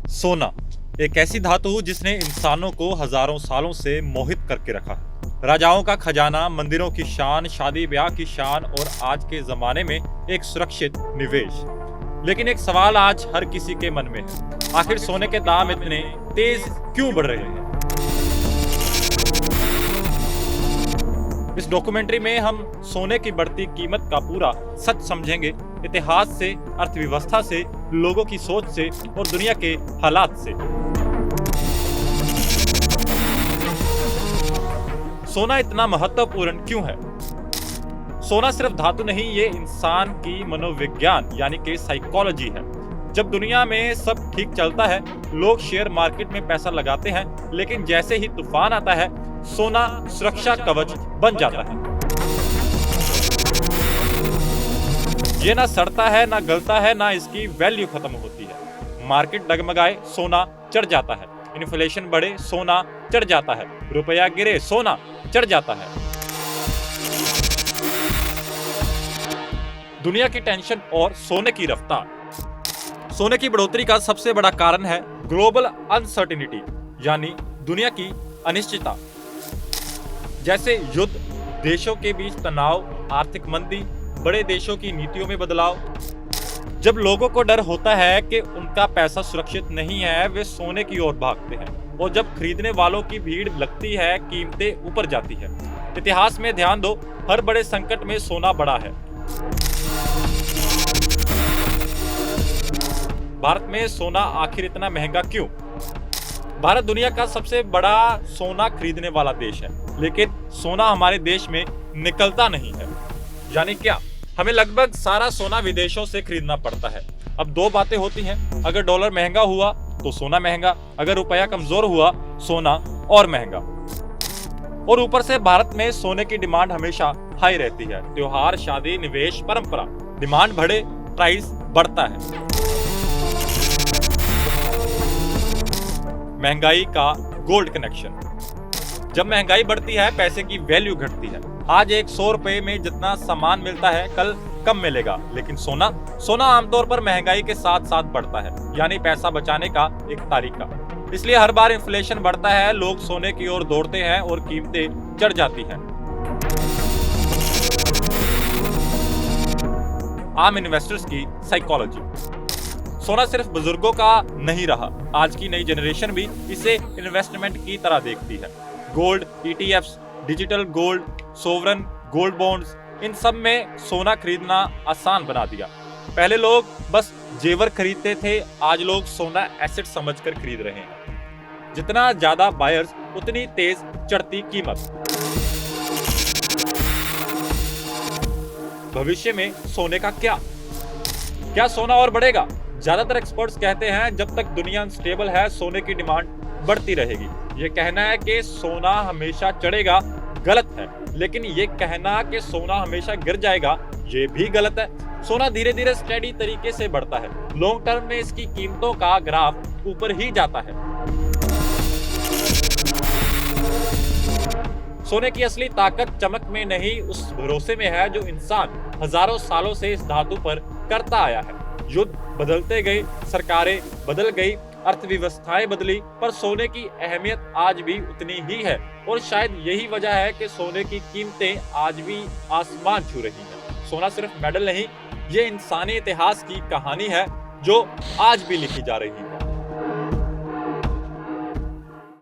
सोना एक ऐसी धातु जिसने इंसानों को हजारों सालों से मोहित करके रखा है। राजाओं का खजाना, मंदिरों की शान, शादी ब्याह की शान और आज के जमाने में एक सुरक्षित निवेश। लेकिन एक सवाल आज हर किसी के मन में है, आखिर सोने के दाम इतने तेज क्यों बढ़ रहे हैं? इस डॉक्यूमेंट्री में हम सोने की बढ़ती कीमत का पूरा सच समझेंगे, इतिहास से, अर्थव्यवस्था से, लोगों की सोच से और दुनिया के हालात से। सोना इतना महत्वपूर्ण क्यों है? सोना सिर्फ धातु नहीं, ये इंसान की मनोविज्ञान यानी कि साइकोलॉजी है। जब दुनिया में सब ठीक चलता है, लोग शेयर मार्केट में पैसा लगाते हैं, लेकिन जैसे ही तूफान आता है, सोना सुरक्षा कवच बन जाता है। ये ना सड़ता है, ना गलता है, ना इसकी वैल्यू खत्म होती है। मार्केट डगमगाए, सोना चढ़ जाता है। इन्फ्लेशन बढ़े, सोना चढ़ जाता है। रुपया गिरे, सोना चढ़ जाता है। दुनिया की टेंशन और सोने की रफ्तार। सोने की बढ़ोतरी का सबसे बड़ा कारण है ग्लोबल अनसर्टेनिटी, यानी दुनिया की अनिश्चितता। जैसे युद्ध, देशों के बीच तनाव, आर्थिक मंदी, बड़े देशों की नीतियों में बदलाव। जब लोगों को डर होता है कि उनका पैसा सुरक्षित नहीं है, वे सोने की ओर भागते हैं, और जब खरीदने वालों की भीड़ लगती है, कीमतें ऊपर जाती है। इतिहास में ध्यान दो, हर बड़े संकट में सोना बड़ा है। भारत में सोना आखिर इतना महंगा क्यों? भारत दुनिया का सबसे बड़ा सोना खरीदने वाला देश है, लेकिन सोना हमारे देश में निकलता नहीं है। यानी क्या? हमें लगभग सारा सोना विदेशों से खरीदना पड़ता है। अब दो बातें होती हैं, अगर डॉलर महंगा हुआ तो सोना महंगा, अगर रुपया कमजोर हुआ सोना और महंगा। और ऊपर से भारत में सोने की डिमांड हमेशा हाई रहती है। त्योहार, शादी, निवेश, परंपरा, डिमांड बढ़े, प्राइस बढ़ता है। महंगाई का गोल्ड कनेक्शन। जब महंगाई बढ़ती है, पैसे की वैल्यू घटती है। आज 100 रुपए में जितना सामान मिलता है, कल कम मिलेगा। लेकिन सोना आमतौर पर महंगाई के साथ साथ बढ़ता है, यानी पैसा बचाने का एक तरीका। इसलिए हर बार इन्फ्लेशन बढ़ता है, लोग सोने की ओर दौड़ते हैं और कीमतें चढ़ जाती हैं। आम इन्वेस्टर्स की साइकोलॉजी। सोना सिर्फ बुजुर्गों का नहीं रहा, आज की नई जनरेशन भी इसे इन्वेस्टमेंट की तरह देखती है। Gold, ETFs, digital gold, sovereign gold bonds, इन सब में सोना खरीदना आसान बना दिया। पहले लोग बस जेवर खरीदते थे, आज लोग सोना एसेट समझकर खरीद रहे हैं। जितना ज्यादा बायर्स, उतनी तेज चढ़ती कीमत। भविष्य में सोने का क्या सोना और बढ़ेगा? ज्यादातर एक्सपर्ट्स कहते हैं जब तक दुनिया अनस्टेबल है, सोने की डिमांड बढ़ती रहेगी। ये कहना है कि सोना हमेशा चढ़ेगा गलत है, लेकिन ये कहना कि सोना हमेशा गिर जाएगा ये भी गलत है। सोना धीरे धीरे स्टेडी तरीके से बढ़ता है। लॉन्ग टर्म में इसकी कीमतों का ग्राफ ऊपर ही जाता है। सोने की असली ताकत चमक में नहीं, उस भरोसे में है जो इंसान हजारों सालों से इस धातु पर करता आया है। युद्ध बदलते गए, सरकारें बदल गई, अर्थव्यवस्थाएं बदली, पर सोने की अहमियत आज भी उतनी ही है। और शायद यही वजह है कि सोने की कीमतें आज भी आसमान छू रही हैं। सोना सिर्फ मेडल नहीं, ये इंसानी इतिहास की कहानी है जो आज भी लिखी जा रही है।